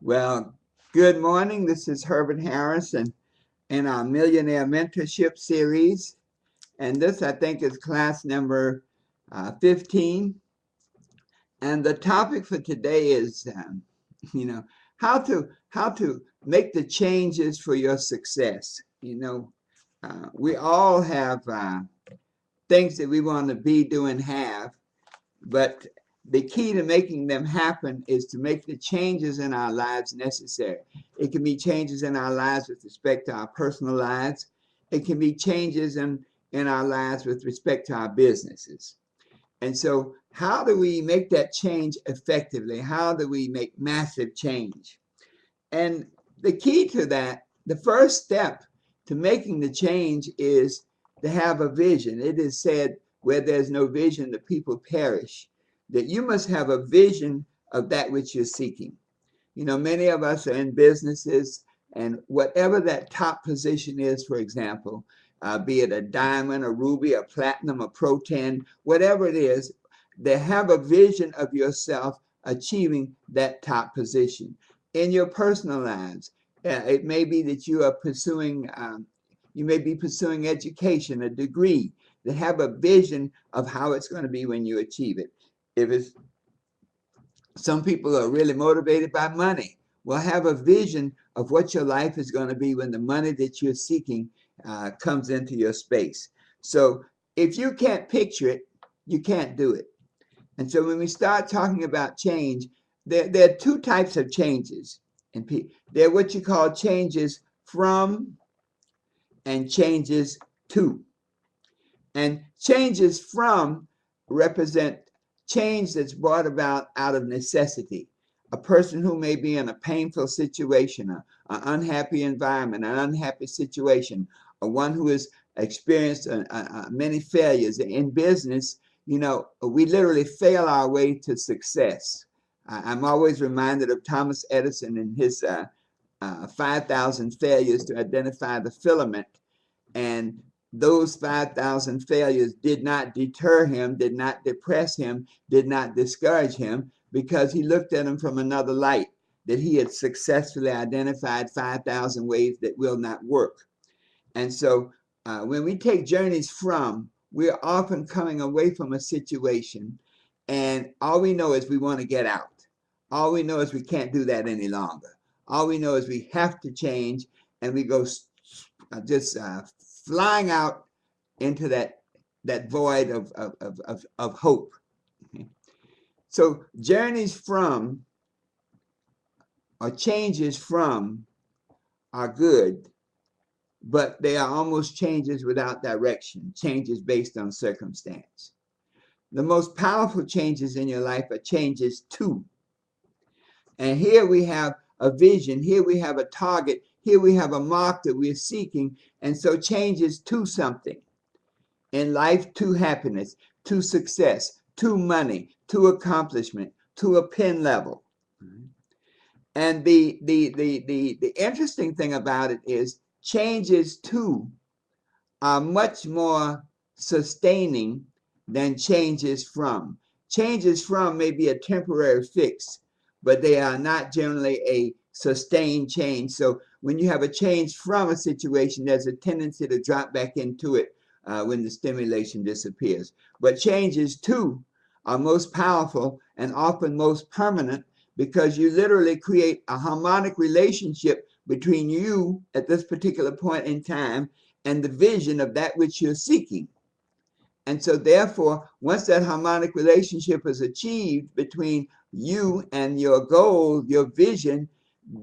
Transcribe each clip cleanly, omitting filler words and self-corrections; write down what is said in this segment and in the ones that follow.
Well, good morning. This is Herbert Harrison in our Millionaire Mentorship Series. And this, I think, is class number 15. And the topic for today is, you know, how to make the changes for your success. We all have things that we want to be, do, and have. But the key to making them happen is to make the changes in our lives necessary. It can be changes in our lives with respect to our personal lives. It can be changes in our lives with respect to our businesses. And so how do we make that change effectively? How do we make massive change? And the key to that, the first step to making the change is to have a vision. It is said, where there's no vision, the people perish. That you must have a vision of that which you're seeking. Many of us are in businesses, and whatever that top position is, for example, be it a diamond, a ruby, a platinum, a pro 10, whatever it is, they have a vision of yourself achieving that top position. In your personal lives, it may be that you are pursuing, you may be pursuing education, a degree, that have a vision of how it's going to be when you achieve it. If it's Some people are really motivated by money. Well, have a vision of what your life is going to be when the money that you're seeking comes into your space. So if you can't picture it, you can't do it. And so when we start talking about change, there are two types of changes. And they're what you call changes from and changes to. And changes from represent change that's brought about out of necessity. A person who may be in a painful situation, an unhappy environment, an unhappy situation, or one who has experienced many failures in business. We literally fail our way to success. I'm always reminded of Thomas Edison and his 5,000 failures to identify the filament. And those 5,000 failures did not deter him, did not depress him, did not discourage him, because he looked at them from another light, that he had successfully identified 5,000 ways that will not work. And so when we take journeys from, we're often coming away from a situation, and all we know is we want to get out. All we know is we can't do that any longer. All we know is we have to change, and we go just flying out into that void of hope. So journeys from or changes from are good, but they are almost changes without direction, changes based on circumstance. The most powerful changes in your life are changes to. And here we have a vision, here we have a target, here we have a mark that we're seeking, and so changes to something. In life, to happiness, to success, to money, to accomplishment, to a pen level. And the interesting thing about it is changes to are much more sustaining than changes from. Changes from may be a temporary fix, but they are not generally a sustained change. So when you have a change from a situation, there's a tendency to drop back into it when the stimulation disappears. But changes too are most powerful and often most permanent, because you literally create a harmonic relationship between you at this particular point in time and the vision of that which you're seeking. And so therefore, once that harmonic relationship is achieved between you and your goal, your vision,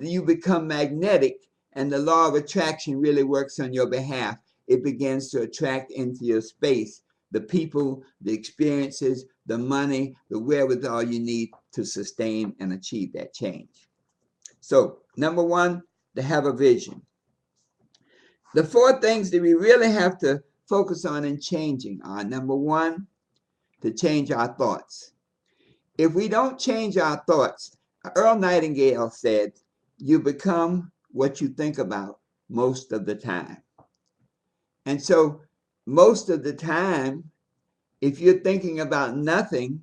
you become magnetic, and the law of attraction really works on your behalf. It begins to attract into your space the people, the experiences, the money, the wherewithal you need to sustain and achieve that change. So, number one, to have a vision. The four things that we really have to focus on in changing are, number one, to change our thoughts. If we don't change our thoughts, Earl Nightingale said, you become what you think about most of the time. And so most of the time, if you're thinking about nothing,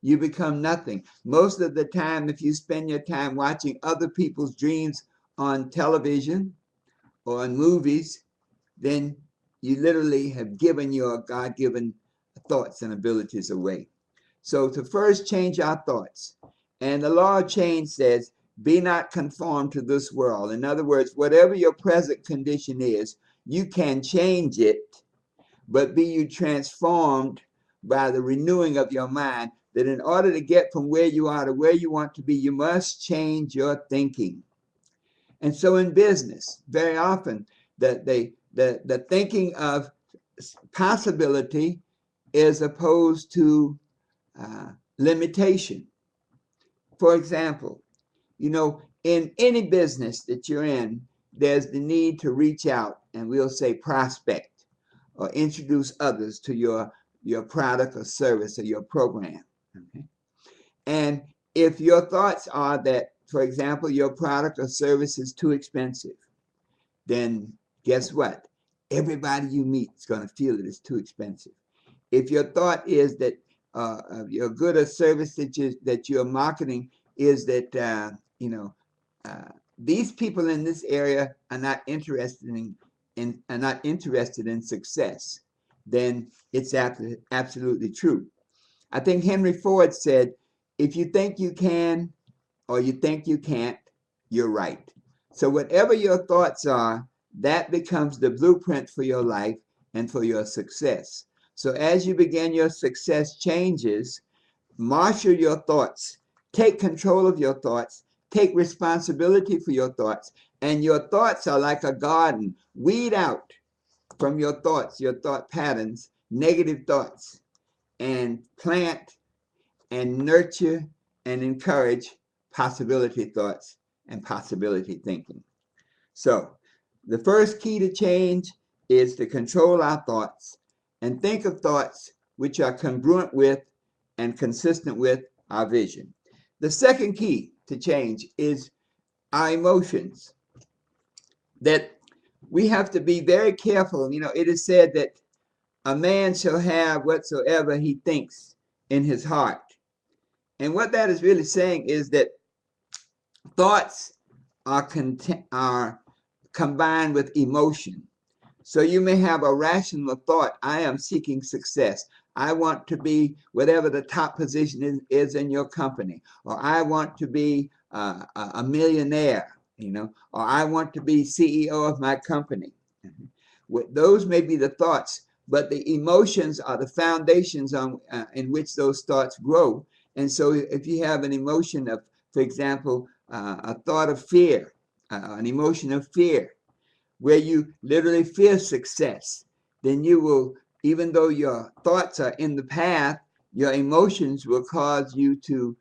you become nothing. Most of the time, if you spend your time watching other people's dreams on television or in movies, then you literally have given your God-given thoughts and abilities away. So to first change our thoughts. And the law of change says, be not conformed to this world. In other words, whatever your present condition is, you can change it, but be you transformed by the renewing of your mind, that in order to get from where you are to where you want to be, you must change your thinking. And so in business, very often, the thinking of possibility is opposed to limitation. For example, in any business that you're in, there's the need to reach out and we'll say prospect or introduce others to your product or service or your program. Okay? And if your thoughts are that, for example, your product or service is too expensive, then guess what? Everybody you meet is going to feel that it's too expensive. If your thought is that your good or service that you're marketing is that these people in this area are not interested in success, then it's absolutely true. I think Henry Ford said, if you think you can or you think you can't, you're right. So whatever your thoughts are, that becomes the blueprint for your life and for your success. So as you begin your success changes, marshal your thoughts, take control of your thoughts, take responsibility for your thoughts, and your thoughts are like a garden. Weed out from your thoughts, your thought patterns, negative thoughts, and plant and nurture and encourage possibility thoughts and possibility thinking. So the first key to change is to control our thoughts and think of thoughts which are congruent with and consistent with our vision. The second key to change is our emotions. That we have to be very careful. It is said that a man shall have whatsoever he thinks in his heart. And what that is really saying is that thoughts are combined with emotion. So you may have a rational thought, I am seeking success. I want to be whatever the top position is in your company. Or I want to be a millionaire, or I want to be CEO of my company. Those may be the thoughts, but the emotions are the foundations in which those thoughts grow. And so if you have an emotion of, for example, a thought of fear, an emotion of fear, where you literally fear success, then you will, even though your thoughts are in the path, your emotions will cause you to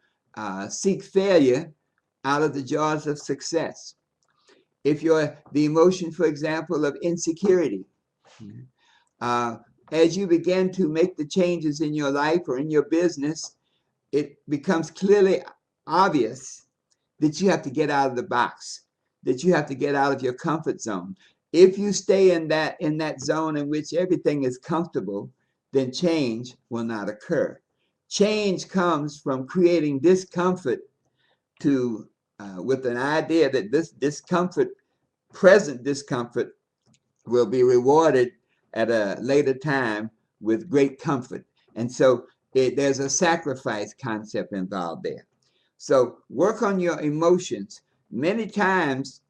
seek failure out of the jaws of success. If you're the emotion, for example, of insecurity, as you begin to make the changes in your life or in your business, it becomes clearly obvious that you have to get out of the box, that you have to get out of your comfort zone. If you stay in that zone in which everything is comfortable, then change will not occur. Change comes from creating discomfort with an idea that this discomfort, present discomfort, will be rewarded at a later time with great comfort. And so there's a sacrifice concept involved there. So work on your emotions. Many times,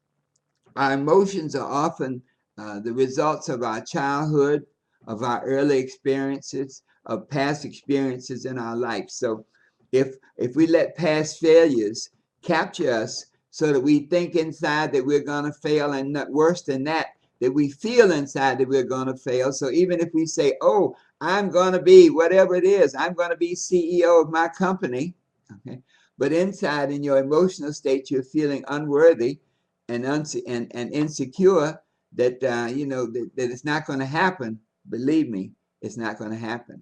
our emotions are often the results of our childhood, of our early experiences, of past experiences in our life. So if we let past failures capture us so that we think inside that we're going to fail, and not worse than that we feel inside that we're going to fail. So even if we say, oh, I'm going to be whatever it is, I'm going to be CEO of my company, okay? But inside in your emotional state, you're feeling unworthy and insecure that, that it's not going to happen. Believe me, it's not going to happen.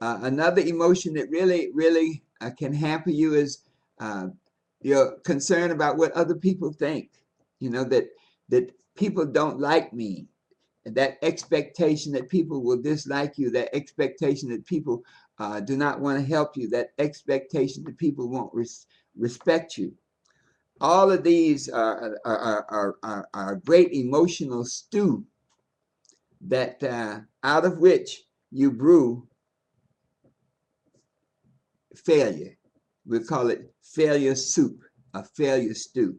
Another emotion that really can hamper you is your concern about what other people think. That people don't like me. That expectation that people will dislike you, that expectation that people do not want to help you, that expectation that people won't respect you. All of these are a great emotional stew that out of which you brew failure. We call it failure soup, a failure stew.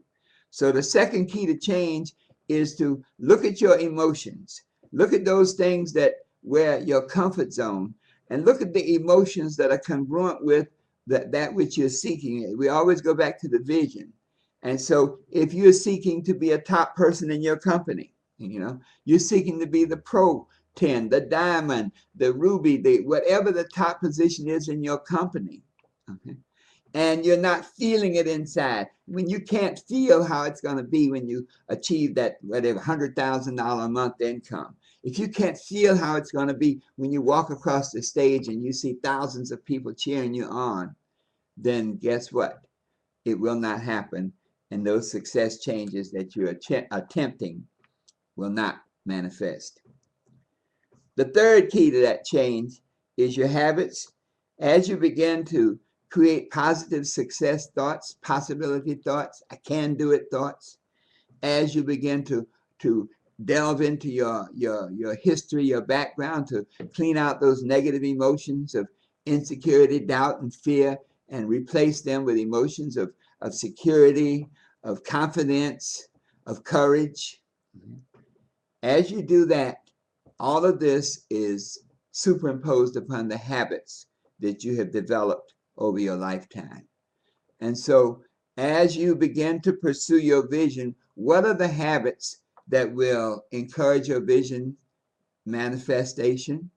So the second key to change is to look at your emotions. Look at those things that were your comfort zone, and look at the emotions that are congruent with that which you're seeking. We always go back to the vision. And so if you're seeking to be a top person in your company, you're seeking to be the pro 10, the diamond, the ruby, the whatever the top position is in your company. Okay. And you're not feeling it inside. When you can't feel how it's going to be when you achieve that whatever $100,000 a month income. If you can't feel how it's going to be when you walk across the stage and you see thousands of people cheering you on, then guess what? It will not happen. And those success changes that you're attempting will not manifest. The third key to that change is your habits. As you begin to create positive success thoughts, possibility thoughts, I can do it thoughts, as you begin to delve into your history, your background, to clean out those negative emotions of insecurity, doubt, and fear, and replace them with emotions of security, of confidence, of courage. As you do that, all of this is superimposed upon the habits that you have developed over your lifetime. And so as you begin to pursue your vision, what are the habits that will encourage your vision manifestation,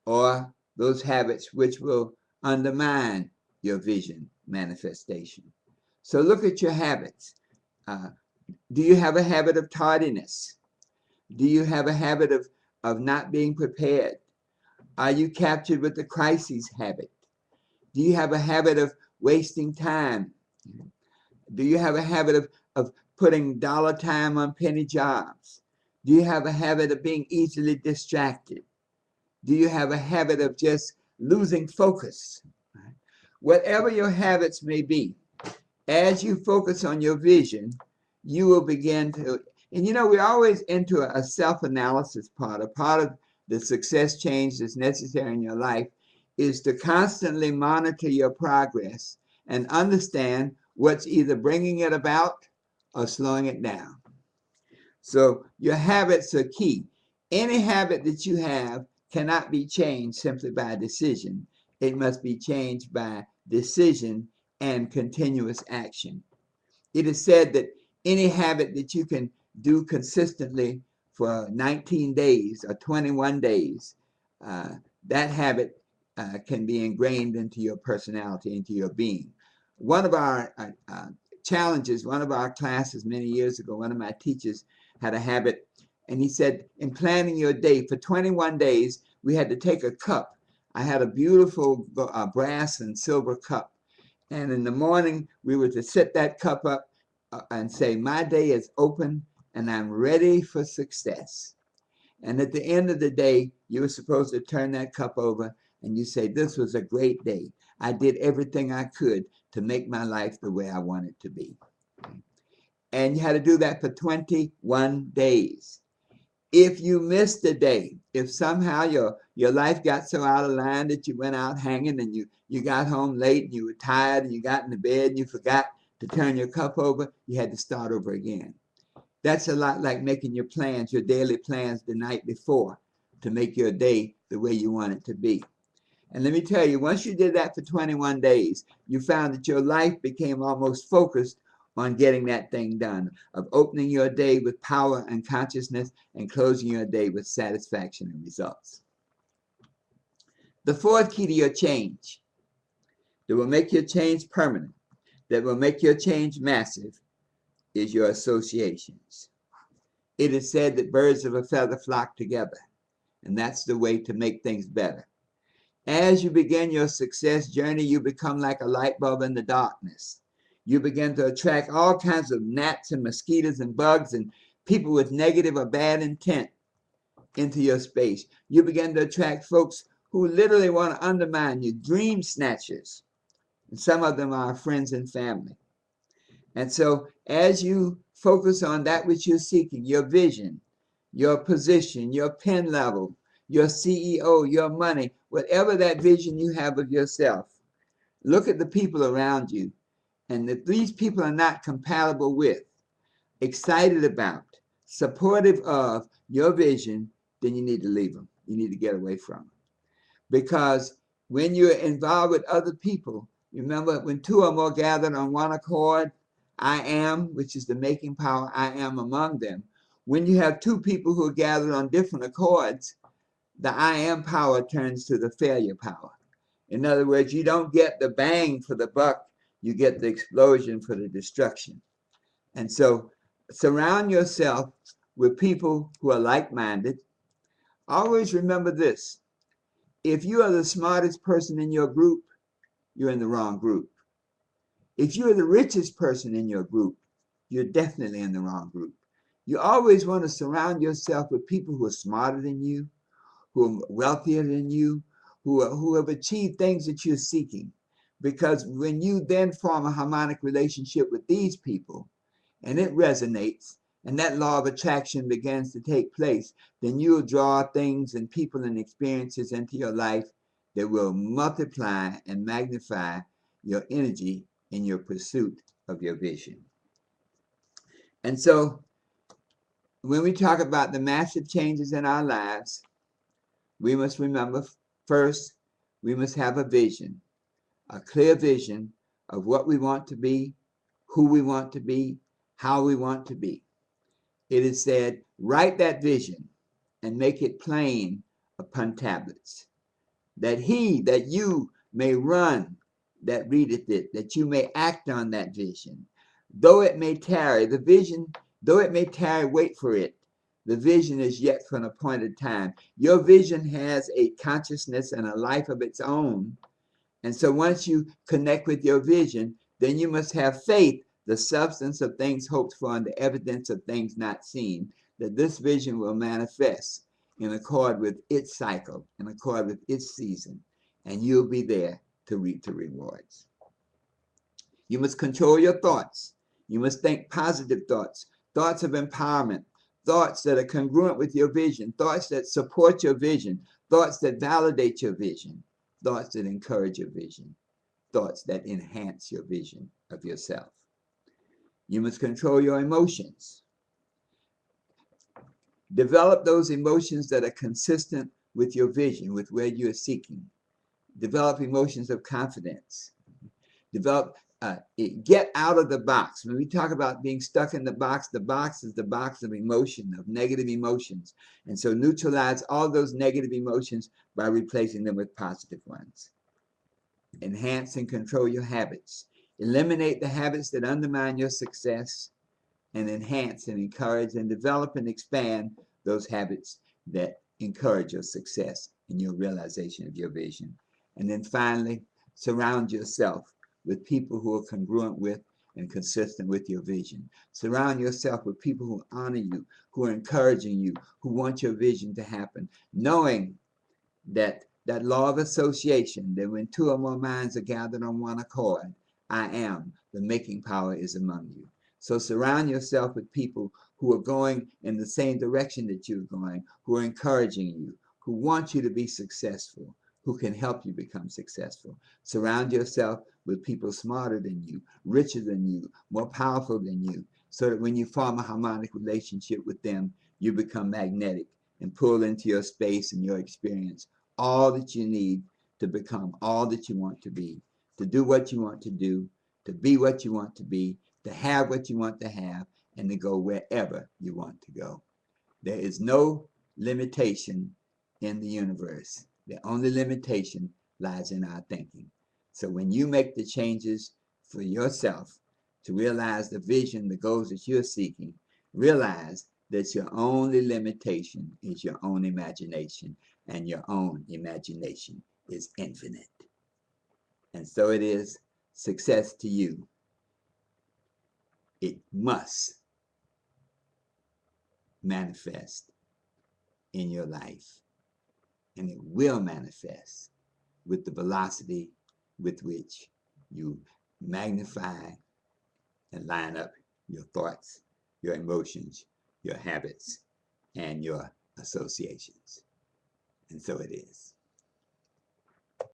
or those habits which will undermine your vision manifestation? So look at your habits. Do you have a habit of tardiness? Do you have a habit of not being prepared? Are you captured with the crises habit? Do you have a habit of wasting time? Do you have a habit of putting dollar time on penny jobs? Do you have a habit of being easily distracted? Do you have a habit of just losing focus? Whatever your habits may be, as you focus on your vision, you will begin to, and we're always into a self-analysis part. A part of the success change that's necessary in your life is to constantly monitor your progress and understand what's either bringing it about or slowing it down. So your habits are key. Any habit that you have cannot be changed simply by a decision. It must be changed by decision and continuous action. It is said that any habit that you can do consistently for 19 days or 21 days, that habit can be ingrained into your personality, into your being. One of our challenges, one of our classes many years ago, one of my teachers had a habit, and he said, in planning your day for 21 days, we had to take a cup. I had a beautiful brass and silver cup. And in the morning, we were to set that cup up and say, my day is open and I'm ready for success. And at the end of the day, you were supposed to turn that cup over and you say, this was a great day. I did everything I could to make my life the way I want it to be. And you had to do that for 21 days. If you missed a day, if somehow your life got so out of line that you went out hanging and you got home late and you were tired and you got into bed and you forgot to turn your cup over, you had to start over again. That's a lot like making your plans, your daily plans the night before to make your day the way you want it to be. And let me tell you, once you did that for 21 days, you found that your life became almost focused on getting that thing done, of opening your day with power and consciousness and closing your day with satisfaction and results. The fourth key to your change that will make your change permanent, that will make your change massive, is your associations. It is said that birds of a feather flock together, and that's the way to make things better. As you begin your success journey, you become like a light bulb in the darkness. You begin to attract all kinds of gnats and mosquitoes and bugs and people with negative or bad intent into your space. You begin to attract folks who literally want to undermine you, dream snatchers. And some of them are friends and family. And so as you focus on that which you're seeking, your vision, your position, your pen level, your CEO, your money, whatever that vision you have of yourself, look at the people around you. And if these people are not compatible with, excited about, supportive of your vision, then you need to leave them. You need to get away from them. Because when you're involved with other people, remember when two or more gathered on one accord, I am, which is the making power, I am among them. When you have two people who are gathered on different accords, the I am power turns to the failure power. In other words, you don't get the bang for the buck, you get the explosion for the destruction. And so surround yourself with people who are like-minded. Always remember this. If you are the smartest person in your group, you're in the wrong group. If you're the richest person in your group, you're definitely in the wrong group. You always want to surround yourself with people who are smarter than you, who are wealthier than you, who have achieved things that you're seeking. Because when you then form a harmonic relationship with these people, and it resonates, and that law of attraction begins to take place, then you'll draw things and people and experiences into your life that will multiply and magnify your energy in your pursuit of your vision. And so when we talk about the massive changes in our lives, we must remember first, we must have a vision, a clear vision of what we want to be, who we want to be, how we want to be. It is said, write that vision and make it plain upon tablets, that you may run that readeth it, that you may act on that vision. Though it may tarry, the vision, though it may tarry, wait for it. The vision is yet for an appointed time. Your vision has a consciousness and a life of its own. And so once you connect with your vision, then you must have faith, the substance of things hoped for and the evidence of things not seen, that this vision will manifest in accord with its cycle, in accord with its season, and you'll be there to reap the rewards. You must control your thoughts. You must think positive thoughts, thoughts of empowerment, thoughts that are congruent with your vision, thoughts that support your vision, thoughts that validate your vision, thoughts that encourage your vision, thoughts that enhance your vision of yourself. You must control your emotions. Develop those emotions that are consistent with your vision, with where you are seeking. Develop emotions of confidence. Get out of the box. When we talk about being stuck in the box is the box of emotion, of negative emotions. And so neutralize all those negative emotions by replacing them with positive ones. Enhance and control your habits. Eliminate the habits that undermine your success, and enhance and encourage and develop and expand those habits that encourage your success and your realization of your vision. And then finally, surround yourself with people who are congruent with and consistent with your vision. Surround yourself with people who honor you, who are encouraging you, who want your vision to happen, knowing that law of association, that when two or more minds are gathered on one accord, I am, the making power is among you. So surround yourself with people who are going in the same direction that you're going, who are encouraging you, who want you to be successful, who can help you become successful. Surround yourself with people smarter than you, richer than you, more powerful than you, so that when you form a harmonic relationship with them, you become magnetic and pull into your space and your experience all that you need to become all that you want to be, to do what you want to do, to be what you want to be, to have what you want to have, and to go wherever you want to go. There is no limitation in the universe. The only limitation lies in our thinking. So when you make the changes for yourself to realize the vision, the goals that you're seeking, realize that your only limitation is your own imagination, and your own imagination is infinite. And so it is success to you. It must manifest in your life. and it will manifest with the velocity with which you magnify and line up your thoughts, your emotions, your habits, and your associations. And so it is.